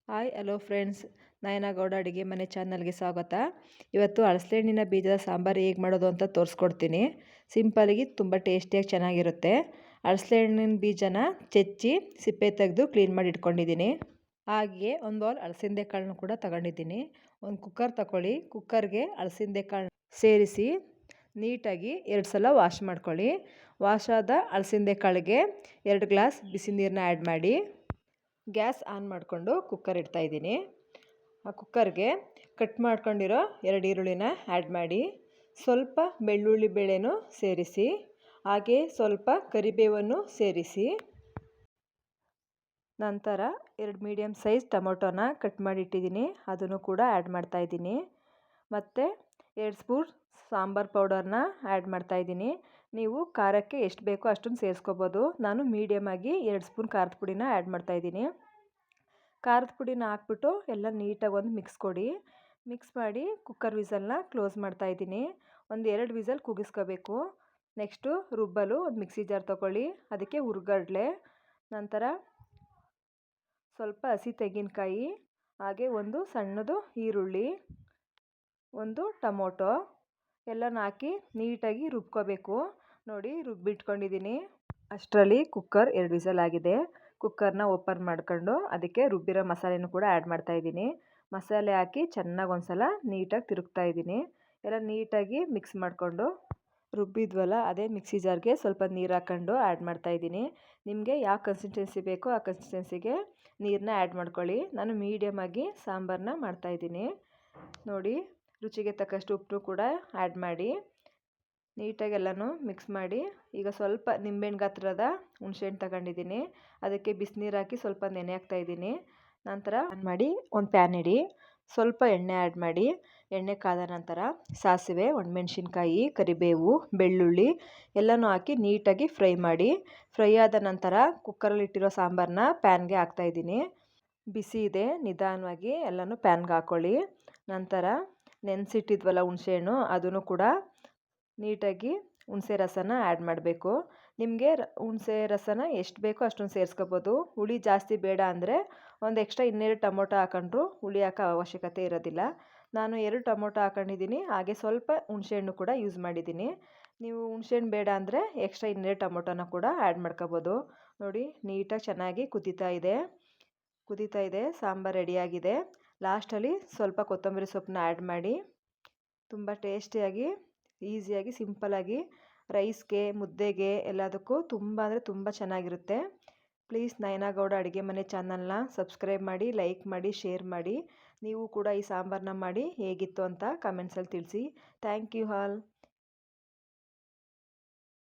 Hi hello friends, ನಯನಗೌಡ ಅಡುಗೆ ಮನೆ ಚಾನಲ್ಗೆ ಸ್ವಾಗತ. ಇವತ್ತು ಹಲಸಿನ ಬೀಜದ ಸಾಂಬಾರು ಹೇಗೆ ಮಾಡೋದು ಅಂತ ತೋರಿಸ್ಕೊಡ್ತೀನಿ. ಸಿಂಪಲ್ಲಾಗಿ ತುಂಬ ಟೇಸ್ಟಿಯಾಗಿ ಚೆನ್ನಾಗಿರುತ್ತೆ. ಹಲಸಿನ ಬೀಜನ ಚೆಚ್ಚಿ ಸಿಪ್ಪೆ ತೆಗೆದು ಕ್ಲೀನ್ ಮಾಡಿ ಇಟ್ಕೊಂಡಿದ್ದೀನಿ. ಹಾಗೆಯೇ ಒಂದು ಬೌಲ್ ಹಲಸಿನ ಕಾಳನ್ನು ಕೂಡ ತಗೊಂಡಿದ್ದೀನಿ. ಒಂದು ಕುಕ್ಕರ್ ತಗೊಳ್ಳಿ. ಕುಕ್ಕರ್ಗೆ ಹಲಸಿನ ಕಾಳು ಸೇರಿಸಿ ನೀಟಾಗಿ 2 ಸಲ ವಾಶ್ ಮಾಡ್ಕೊಳ್ಳಿ. ವಾಶ್ ಆದ ಹಲಸಿನ ಕಾಳಿಗೆ 2 ಗ್ಲಾಸ್ ಬಿಸಿ ನೀರನ್ನ ಆ್ಯಡ್ ಮಾಡಿ ಗ್ಯಾಸ್ ಆನ್ ಮಾಡಿಕೊಂಡು ಕುಕ್ಕರ್ ಇಡ್ತಾಯಿದ್ದೀನಿ. ಆ ಕುಕ್ಕರ್ಗೆ ಕಟ್ ಮಾಡ್ಕೊಂಡಿರೋ 2 ಈರುಳ್ಳಿನ ಆ್ಯಡ್ ಮಾಡಿ ಸ್ವಲ್ಪ ಬೆಳ್ಳುಳ್ಳಿ ಬೇಳೆನೂ ಸೇರಿಸಿ, ಹಾಗೆ ಸ್ವಲ್ಪ ಕರಿಬೇವನ್ನು ಸೇರಿಸಿ, ನಂತರ 2 ಮೀಡಿಯಮ್ ಸೈಜ್ ಟೊಮೊಟೊನ ಕಟ್ ಮಾಡಿ ಇಟ್ಟಿದ್ದೀನಿ, ಅದನ್ನು ಕೂಡ ಆ್ಯಡ್ ಮಾಡ್ತಾಯಿದ್ದೀನಿ. ಮತ್ತು 2 ಸ್ಪೂನ್ ಸಾಂಬಾರು ಪೌಡರ್ನ ಆ್ಯಡ್ ಮಾಡ್ತಾಯಿದ್ದೀನಿ. ನೀವು ಖಾರಕ್ಕೆ ಎಷ್ಟು ಬೇಕೋ ಅಷ್ಟನ್ನು ಸೇರಿಸ್ಕೋಬೋದು. ನಾನು ಮೀಡಿಯಮಾಗಿ 2 ಸ್ಪೂನ್ ಖಾರದ ಪುಡಿನ ಆ್ಯಡ್ ಮಾಡ್ತಾಯಿದ್ದೀನಿ. ಖಾರದ ಪುಡಿನ ಹಾಕ್ಬಿಟ್ಟು ಎಲ್ಲ ನೀಟಾಗಿ ಒಂದು ಮಿಕ್ಸ್ ಕೊಡಿ. ಮಿಕ್ಸ್ ಮಾಡಿ ಕುಕ್ಕರ್ ವಿಸಲ್ನ ಕ್ಲೋಸ್ ಮಾಡ್ತಾಯಿದ್ದೀನಿ. ಒಂದು 2 ವಿಸಲ್ ಕೂಗಿಸ್ಕೋಬೇಕು. ನೆಕ್ಸ್ಟು ರುಬ್ಬಲು ಒಂದು ಮಿಕ್ಸಿ ಜಾರ್ ತೊಗೊಳ್ಳಿ. ಅದಕ್ಕೆ ಹುರ್ಗಡ್ಲೆ, ನಂತರ ಸ್ವಲ್ಪ ಹಸಿ ತೆಂಗಿನಕಾಯಿ, ಹಾಗೆ ಒಂದು ಸಣ್ಣದು ಈರುಳ್ಳಿ, ಒಂದು ಟೊಮೊಟೊ ಎಲ್ಲನೂ ಹಾಕಿ ನೀಟಾಗಿ ರುಬ್ಕೋಬೇಕು. ನೋಡಿ ರುಬ್ಬಿಟ್ಕೊಂಡಿದ್ದೀನಿ. ಅಷ್ಟರಲ್ಲಿ ಕುಕ್ಕರ್ 2 ವಿಸಲ್ ಆಗಿದೆ. ಕುಕ್ಕರ್ನ ಓಪನ್ ಮಾಡ್ಕೊಂಡು ಅದಕ್ಕೆ ರುಬ್ಬಿರೋ ಮಸಾಲೆನೂ ಕೂಡ ಆ್ಯಡ್ ಮಾಡ್ತಾಯಿದ್ದೀನಿ. ಮಸಾಲೆ ಹಾಕಿ ಚೆನ್ನಾಗಿ ಒಂದು ಸಲ ನೀಟಾಗಿ ತಿರುಗ್ತಾ ಇದ್ದೀನಿ. ಎಲ್ಲ ನೀಟಾಗಿ ಮಿಕ್ಸ್ ಮಾಡಿಕೊಂಡು ರುಬ್ಬಿದ್ವಲ್ಲ ಅದೇ ಮಿಕ್ಸಿ ಜಾರ್ಗೆ ಸ್ವಲ್ಪ ನೀರು ಹಾಕ್ಕೊಂಡು ಆ್ಯಡ್ ಮಾಡ್ತಾಯಿದ್ದೀನಿ. ನಿಮಗೆ ಯಾವ ಕನ್ಸಿಸ್ಟೆನ್ಸಿ ಬೇಕೋ ಆ ಕನ್ಸಿಸ್ಟೆನ್ಸಿಗೆ ನೀರನ್ನ ಆ್ಯಡ್ ಮಾಡ್ಕೊಳ್ಳಿ. ನಾನು ಮೀಡಿಯಮಾಗಿ ಸಾಂಬಾರನ್ನ ಮಾಡ್ತಾಯಿದ್ದೀನಿ. ನೋಡಿ, ರುಚಿಗೆ ತಕ್ಕಷ್ಟು ಉಪ್ಪು ಕೂಡ ಆ್ಯಡ್ ಮಾಡಿ ನೀಟಾಗಿ ಎಲ್ಲನೂ ಮಿಕ್ಸ್ ಮಾಡಿ, ಈಗ ಸ್ವಲ್ಪ ನಿಂಬೆಹಣ್ಣು ಗಾತ್ರದ ಹುಣಸೆಹಣ್ಣು ತಗೊಂಡಿದ್ದೀನಿ. ಅದಕ್ಕೆ ಬಿಸಿನೀರು ಹಾಕಿ ಸ್ವಲ್ಪ ನೆನೆ ಹಾಕ್ತಾಯಿದ್ದೀನಿ. ನಂತರ ಆನ್ ಮಾಡಿ ಒಂದು ಪ್ಯಾನ್ ಇಡಿ. ಸ್ವಲ್ಪ ಎಣ್ಣೆ ಆ್ಯಡ್ ಮಾಡಿ, ಎಣ್ಣೆ ಕಾದ ನಂತರ ಸಾಸಿವೆ, ಒಣಮೆಣ್ಸಿನ್ಕಾಯಿ, ಕರಿಬೇವು, ಬೆಳ್ಳುಳ್ಳಿ ಎಲ್ಲನೂ ಹಾಕಿ ನೀಟಾಗಿ ಫ್ರೈ ಮಾಡಿ. ಫ್ರೈ ಆದ ನಂತರ ಕುಕ್ಕರಲ್ಲಿ ಇಟ್ಟಿರೋ ಸಾಂಬಾರನ್ನ ಪ್ಯಾನ್ಗೆ ಹಾಕ್ತಾಯಿದ್ದೀನಿ. ಬಿಸಿ ಇದೆ, ನಿಧಾನವಾಗಿ ಎಲ್ಲನೂ ಪ್ಯಾನ್ಗೆ ಹಾಕ್ಕೊಳ್ಳಿ. ನಂತರ ನೆನೆಸಿಟ್ಟಿದ್ವಲ್ಲ ಹುಣಸೆಹಣ್ಣು, ಅದನ್ನು ಕೂಡ ನೀಟಾಗಿ ಹುಣಸೆ ರಸನ ಆ್ಯಡ್ ಮಾಡಬೇಕು. ನಿಮಗೆ ಹುಣಸೆ ರಸನ ಎಷ್ಟು ಬೇಕೋ ಅಷ್ಟೊಂದು ಸೇರಿಸ್ಕೋಬೋದು. ಹುಳಿ ಜಾಸ್ತಿ ಬೇಡ ಅಂದರೆ ಒಂದು ಎಕ್ಸ್ಟ್ರಾ 2 ಟೊಮೊಟೊ ಹಾಕೊಂಡ್ರು ಹುಳಿ ಹಾಕೋ ಅವಶ್ಯಕತೆ ಇರೋದಿಲ್ಲ. ನಾನು 2 ಟೊಮೊಟೊ ಹಾಕೊಂಡಿದ್ದೀನಿ, ಹಾಗೆ ಸ್ವಲ್ಪ ಹುಣಸೆಹಣ್ಣು ಕೂಡ ಯೂಸ್ ಮಾಡಿದ್ದೀನಿ. ನೀವು ಹುಣಸೆಹಣ್ಣು ಬೇಡ ಅಂದರೆ ಎಕ್ಸ್ಟ್ರಾ 2 ಟೊಮೊಟೊನ ಕೂಡ ಆ್ಯಡ್ ಮಾಡ್ಕೋಬೋದು. ನೋಡಿ, ನೀಟಾಗಿ ಚೆನ್ನಾಗಿ ಕುದೀತಾ ಇದೆ. ಸಾಂಬಾರು ರೆಡಿಯಾಗಿದೆ. ಲಾಸ್ಟಲ್ಲಿ ಸ್ವಲ್ಪ ಕೊತ್ತಂಬರಿ ಸೊಪ್ಪನ್ನ ಆ್ಯಡ್ ಮಾಡಿ ತುಂಬ ಟೇಸ್ಟಿಯಾಗಿ, ಈಸಿಯಾಗಿ, ಸಿಂಪಲ್ಲಾಗಿ ರೈಸ್ಗೆ, ಮುದ್ದೆಗೆ ಎಲ್ಲದಕ್ಕೂ ತುಂಬ ಅಂದರೆ ತುಂಬ ಚೆನ್ನಾಗಿರುತ್ತೆ. ಪ್ಲೀಸ್ ನಯನಗೌಡ ಅಡುಗೆ ಮನೆ ಚಾನಲ್ನ ಸಬ್ಸ್ಕ್ರೈಬ್ ಮಾಡಿ, ಲೈಕ್ ಮಾಡಿ, ಶೇರ್ ಮಾಡಿ. ನೀವು ಕೂಡ ಈ ಸಾಂಬಾರನ್ನ ಮಾಡಿ ಹೇಗಿತ್ತು ಅಂತ ಕಮೆಂಟ್ಸಲ್ಲಿ ತಿಳಿಸಿ. Thank you all.